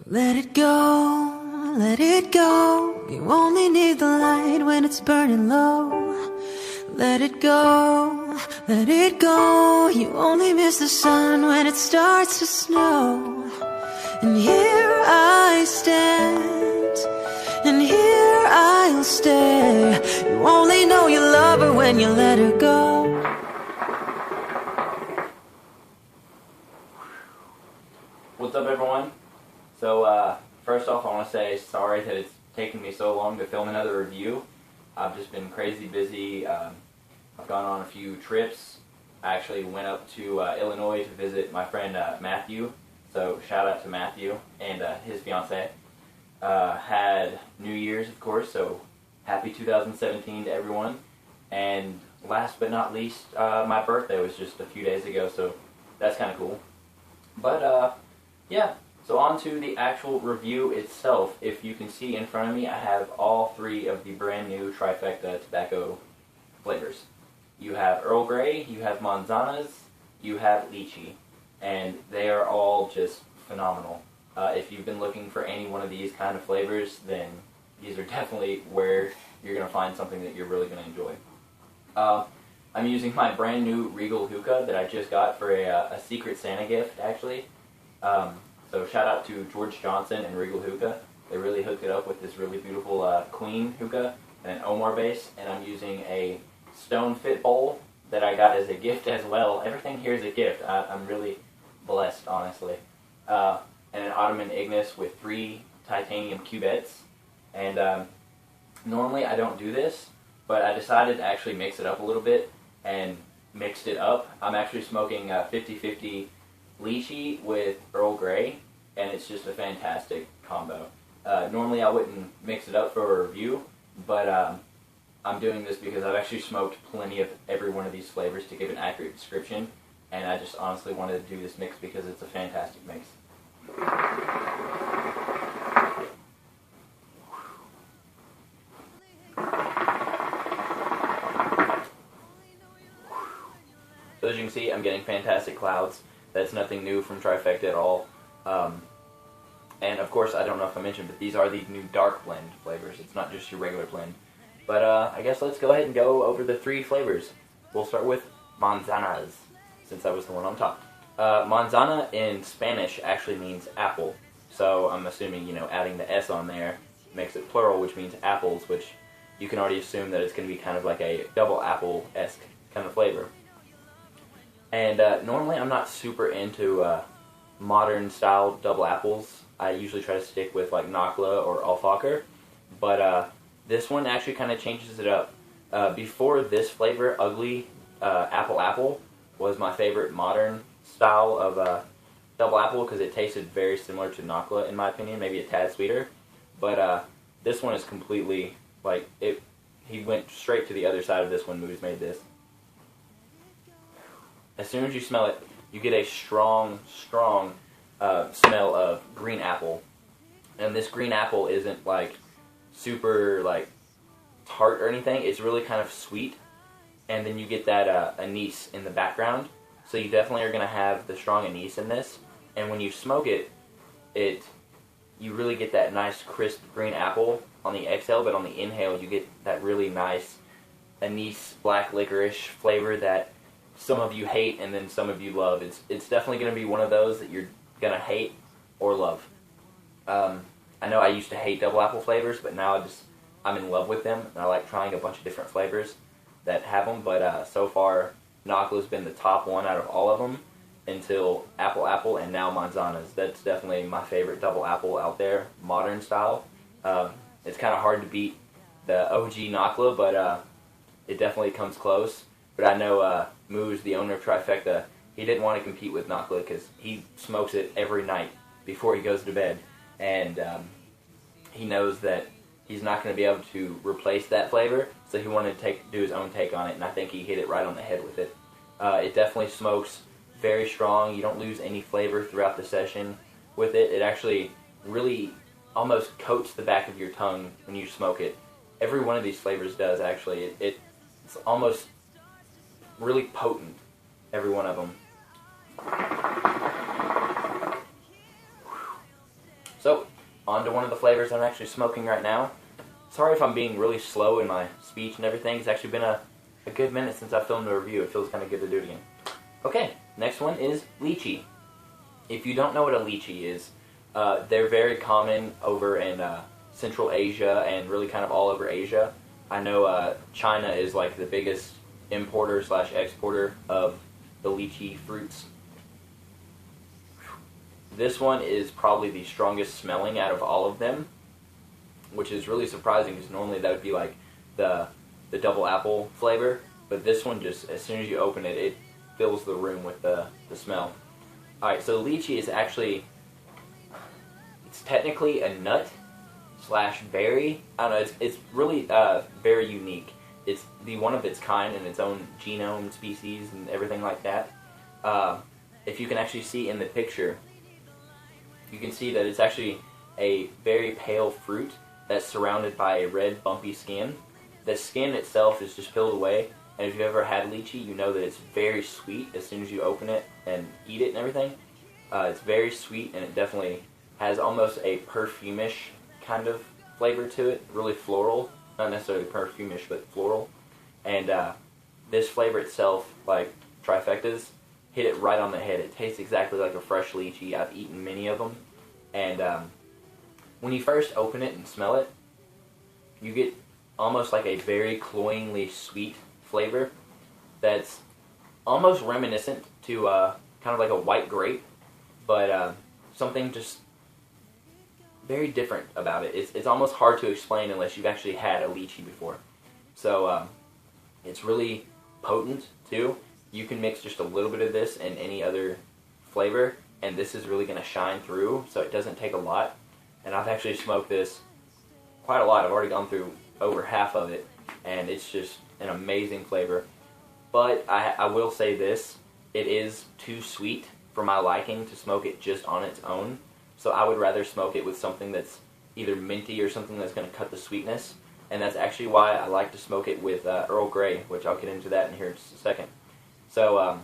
Let it go, let it go. You only need the light when it's burning low. Let it go, let it go. You only miss the sun when it starts to snow. And here I stand, and here I'll stay. You only know you love her when you let her go. What's up, everyone? So, first off, I want to say sorry that it's taken me so long to film another review. I've just been crazy busy. I've gone on a few trips. I actually went up to Illinois to visit my friend Matthew. So, shout out to Matthew and his fiance. Had New Year's, of course, so happy 2017 to everyone. And last but not least, my birthday was just a few days ago, so that's kind of cool. But, yeah, so on to the actual review itself. If you can see in front of me, I have all three of the brand new Trifecta tobacco flavors. You have Earl Grey, you have manzanas, you have lychee, and they are all just phenomenal. If you've been looking for any one of these kind of flavors, then these are definitely where you're going to find something that you're really going to enjoy. I'm using my brand new Regal hookah that I just got for a Secret Santa gift, actually. So shout out to George Johnson and Regal Hookah. They really hooked it up with this really beautiful Queen hookah and an Omar base, and I'm using a stone fit bowl that I got as a gift as well. Everything here is a gift. I'm really blessed, honestly. And an Ottoman Ignis with 3 titanium cubettes. And normally I don't do this, but I decided to actually mix it up a little bit and mixed it up. I'm actually smoking 50-50 lychee with Earl Grey, and it's just a fantastic combo. Normally I wouldn't mix it up for a review, but I'm doing this because I've actually smoked plenty of every one of these flavors to give an accurate description, and I just honestly wanted to do this mix because it's a fantastic mix. So as you can see, I'm getting fantastic clouds. That's nothing new from Trifecta at all. And of course, I don't know if I mentioned, but these are the new dark blend flavors. It's not just your regular blend. But I guess let's go ahead and go over the 3 flavors. We'll start with manzanas, since that was the one on top. Manzana in Spanish actually means apple. So I'm assuming, adding the S on there makes it plural, which means apples, which you can already assume that it's going to be kind of like a double apple-esque kind of flavor. And normally I'm not super into modern style double apples. I usually try to stick with like Nakla or Alfaker, but this one actually kind of changes it up. Before this flavor, Ugly Apple was my favorite modern style of double apple because it tasted very similar to Nakla in my opinion, maybe a tad sweeter. But this one is completely like it. He went straight to the other side of this one. Moose made this. As soon as you smell it, you get a strong smell of green apple. And this green apple isn't like super like tart or anything. It's really kind of sweet. And then you get that anise in the background. So you definitely are going to have the strong anise in this. And when you smoke it, you really get that nice crisp green apple on the exhale, but on the inhale you get that really nice anise black licorice flavor that some of you hate and then some of you love. It's definitely going to be one of those that you're going to hate or love. I know I used to hate double apple flavors, but now I'm in love with them, and I like trying a bunch of different flavors that have them, but so far Nakla's been the top one out of all of them until Apple, and now Manzanas. That's definitely my favorite double apple out there, modern style. It's kind of hard to beat the OG Nakla, but it definitely comes close. But I know Moose, the owner of Trifecta, he didn't want to compete with Nakla because he smokes it every night before he goes to bed. And he knows that he's not going to be able to replace that flavor, so he wanted to do his own take on it, and I think he hit it right on the head with it. It definitely smokes very strong. You don't lose any flavor throughout the session with it. It actually really almost coats the back of your tongue when you smoke it. Every one of these flavors does, actually. It's almost really potent, every one of them. So, on to one of the flavors I'm actually smoking right now. Sorry if I'm being really slow in my speech and everything. It's actually been a good minute since I filmed a review. It feels kind of good to do it again. Okay, next one is lychee. If you don't know what a lychee is, they're very common over in Central Asia and really kind of all over Asia. I know China is like the biggest importer / exporter of the lychee fruits. This one is probably the strongest smelling out of all of them, which is really surprising because normally that would be like the double apple flavor, but this one just, as soon as you open it, it fills the room with the smell. Alright, so lychee is actually, it's technically a nut / berry. I don't know, it's really very unique. It's the one of its kind in its own genome, species, and everything like that. If you can actually see in the picture, you can see that it's actually a very pale fruit that's surrounded by a red bumpy skin. The skin itself is just peeled away, and if you've ever had lychee, you know that it's very sweet as soon as you open it and eat it and everything. It's very sweet, and it definitely has almost a perfumish kind of flavor to it, really floral, not necessarily perfumish, but floral. And this flavor itself, like Trifectas, hit it right on the head. It tastes exactly like a fresh lychee. I've eaten many of them, and when you first open it and smell it, you get almost like a very cloyingly sweet flavor that's almost reminiscent to kind of like a white grape, but something just very different about it. It's almost hard to explain unless you've actually had a lychee before. So it's really potent too. You can mix just a little bit of this and any other flavor, and this is really going to shine through, so it doesn't take a lot. And I've actually smoked this quite a lot. I've already gone through over half of it, and it's just an amazing flavor. But I will say this, it is too sweet for my liking to smoke it just on its own. So I would rather smoke it with something that's either minty or something that's going to cut the sweetness. And that's actually why I like to smoke it with Earl Grey, which I'll get into that in here in just a second. So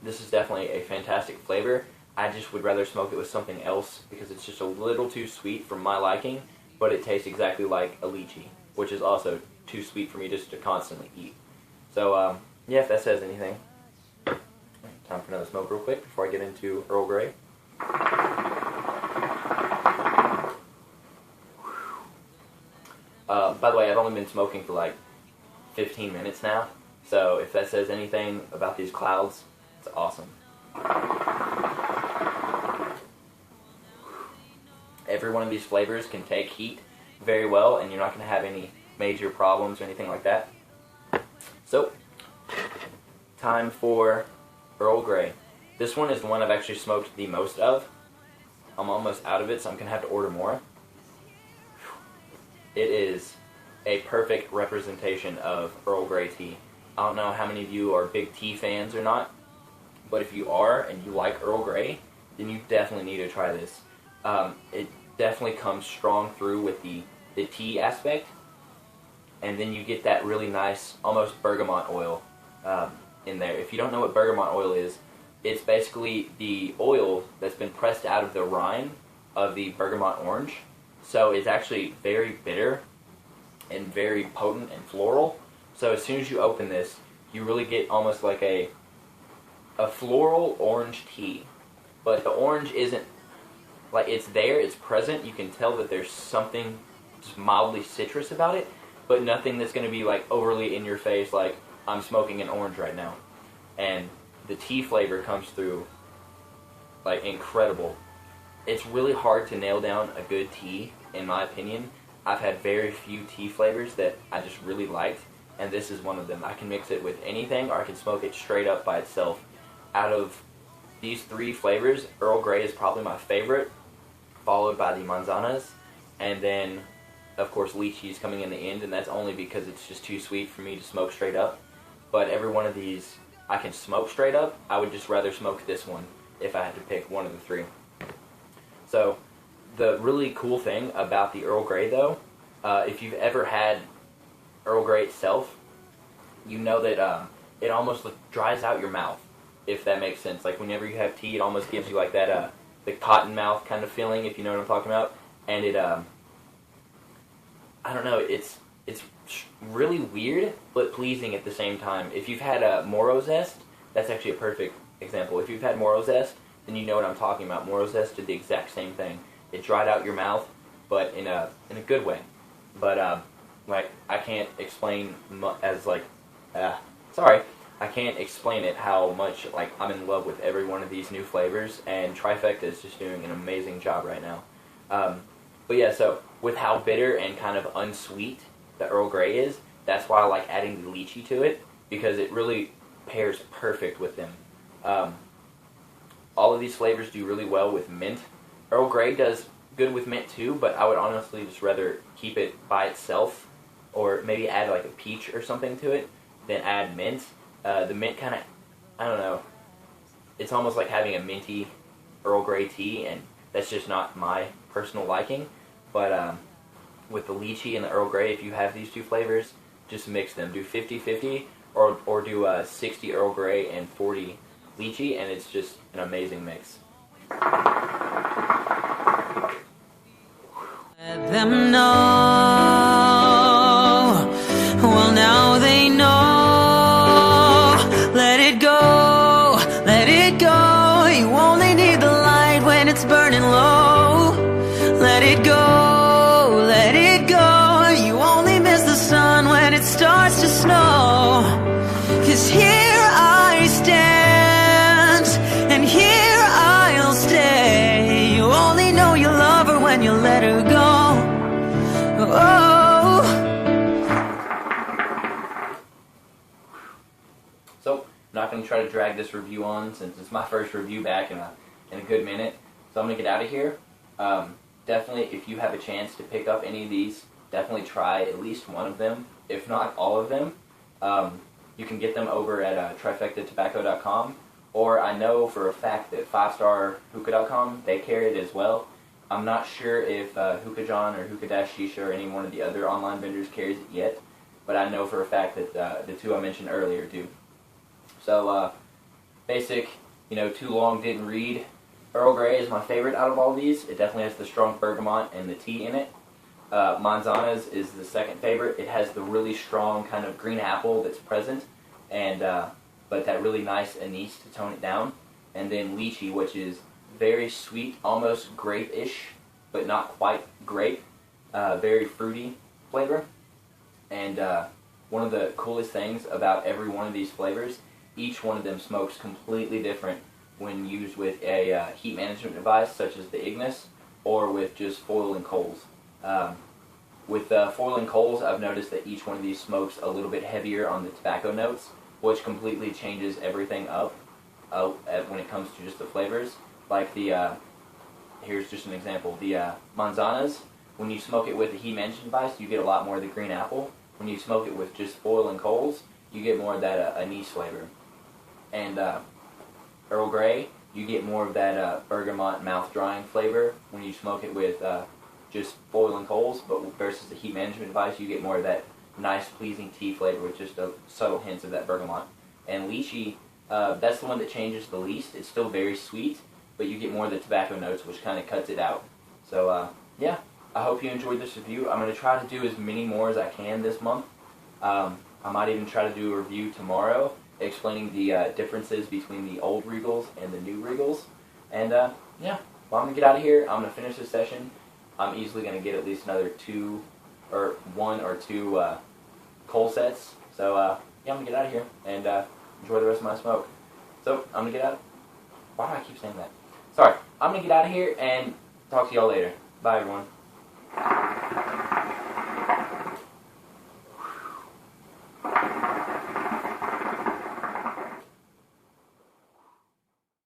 this is definitely a fantastic flavor. I just would rather smoke it with something else because it's just a little too sweet for my liking, but it tastes exactly like a lychee, which is also too sweet for me just to constantly eat. So yeah, if that says anything. Time for another smoke real quick before I get into Earl Grey. By the way, I've only been smoking for like 15 minutes now, so if that says anything about these clouds, it's awesome. Every one of these flavors can take heat very well, and you're not going to have any major problems or anything like that. So, time for Earl Grey. This one is the one I've actually smoked the most of. I'm almost out of it, so I'm going to have to order more. It is a perfect representation of Earl Grey tea. I don't know how many of you are big tea fans or not, but if you are and you like Earl Grey, then you definitely need to try this. It definitely comes strong through with the tea aspect, and then you get that really nice, almost bergamot oil in there. If you don't know what bergamot oil is, it's basically the oil that's been pressed out of the rind of the bergamot orange. So it's actually very bitter and very potent and floral. So as soon as you open this, you really get almost like a floral orange tea. But the orange isn't, like, it's there, it's present. You can tell that there's something just mildly citrus about it, but nothing that's going to be like overly in your face, like I'm smoking an orange right now. And the tea flavor comes through like incredible. It's really hard to nail down a good tea, in my opinion. I've had very few tea flavors that I just really liked, and this is one of them. I can mix it with anything, or I can smoke it straight up by itself. Out of these three flavors, Earl Grey is probably my favorite, followed by the manzanas, and then, of course, lychee is coming in the end, and that's only because it's just too sweet for me to smoke straight up. But every one of these I can smoke straight up. I would just rather smoke this one if I had to pick one of the three. So, the really cool thing about the Earl Grey, though, if you've ever had Earl Grey itself, you know that it almost dries out your mouth, if that makes sense. Like, whenever you have tea, it almost gives you like that the cotton mouth kind of feeling, if you know what I'm talking about. And it, I don't know, it's really weird, but pleasing at the same time. If you've had a Moro Zest, that's actually a perfect example. If you've had Moro Zest, then you know what I'm talking about. Moro Zest did the exact same thing. It dried out your mouth, but in a good way. But like, I can't explain I can't explain it how much like I'm in love with every one of these new flavors, and Trifecta is just doing an amazing job right now. But yeah, so with how bitter and kind of unsweet the Earl Grey is, that's why I like adding the lychee to it, because it really pairs perfect with them. All of these flavors do really well with mint. Earl Grey does good with mint too, but I would honestly just rather keep it by itself, or maybe add like a peach or something to it, than add mint. The mint kind of, I don't know, it's almost like having a minty Earl Grey tea, and that's just not my personal liking. But with the lychee and the Earl Grey, if you have these two flavors, just mix them. Do 50-50, or do 60 Earl Grey and 40 lychee, and it's just an amazing mix. Let them know. Well, now they know. Let it go. Let it go. You only need the light when it's burning low. Let it go. Let it go. You only miss the sun when it starts to snow. 'Cause here I stand, and here I'll stay. You only know you love her when you let her go. Oh. So, I'm not going to try to drag this review on, since it's my first review back in a good minute. So I'm going to get out of here. Definitely, if you have a chance to pick up any of these, definitely try at least one of them, if not all of them. You can get them over at trifectatobacco.com, or I know for a fact that 5starhookah.com, they carry it as well. I'm not sure if Hookah John or Hookah-Shisha or any one of the other online vendors carries it yet, but I know for a fact that the two I mentioned earlier do. So, basic, too long, didn't read. Earl Grey is my favorite out of all these. It definitely has the strong bergamot and the tea in it. Manzanas is the second favorite. It has the really strong kind of green apple that's present, and but that really nice anise to tone it down. And then Lychee, which is very sweet, almost grape-ish, but not quite grape. Very fruity flavor. And one of the coolest things about every one of these flavors, each one of them smokes completely different when used with a heat management device such as the Ignis, or with just foil and coals. With foil and coals, I've noticed that each one of these smokes a little bit heavier on the tobacco notes, which completely changes everything up when it comes to just the flavors. Like here's just an example, the manzanas, when you smoke it with the heat management device, you get a lot more of the green apple. When you smoke it with just foil and coals, you get more of that anise flavor. And Earl Grey, you get more of that bergamot mouth-drying flavor when you smoke it with just foil and coals, but versus the heat management device, you get more of that nice, pleasing tea flavor with just subtle hints of that bergamot. And Lychee, that's the one that changes the least. It's still very sweet, but you get more of the tobacco notes, which kind of cuts it out. So, yeah, I hope you enjoyed this review. I'm going to try to do as many more as I can this month. I might even try to do a review tomorrow explaining the differences between the old Regals and the new Regals. And, yeah, well, I'm going to get out of here. I'm going to finish this session. I'm easily going to get at least another one or two coal sets. So, yeah, I'm going to get out of here and enjoy the rest of my smoke. So, I'm going to get out. Why do I keep saying that? Sorry. I'm going to get out of here and talk to y'all later. Bye, everyone.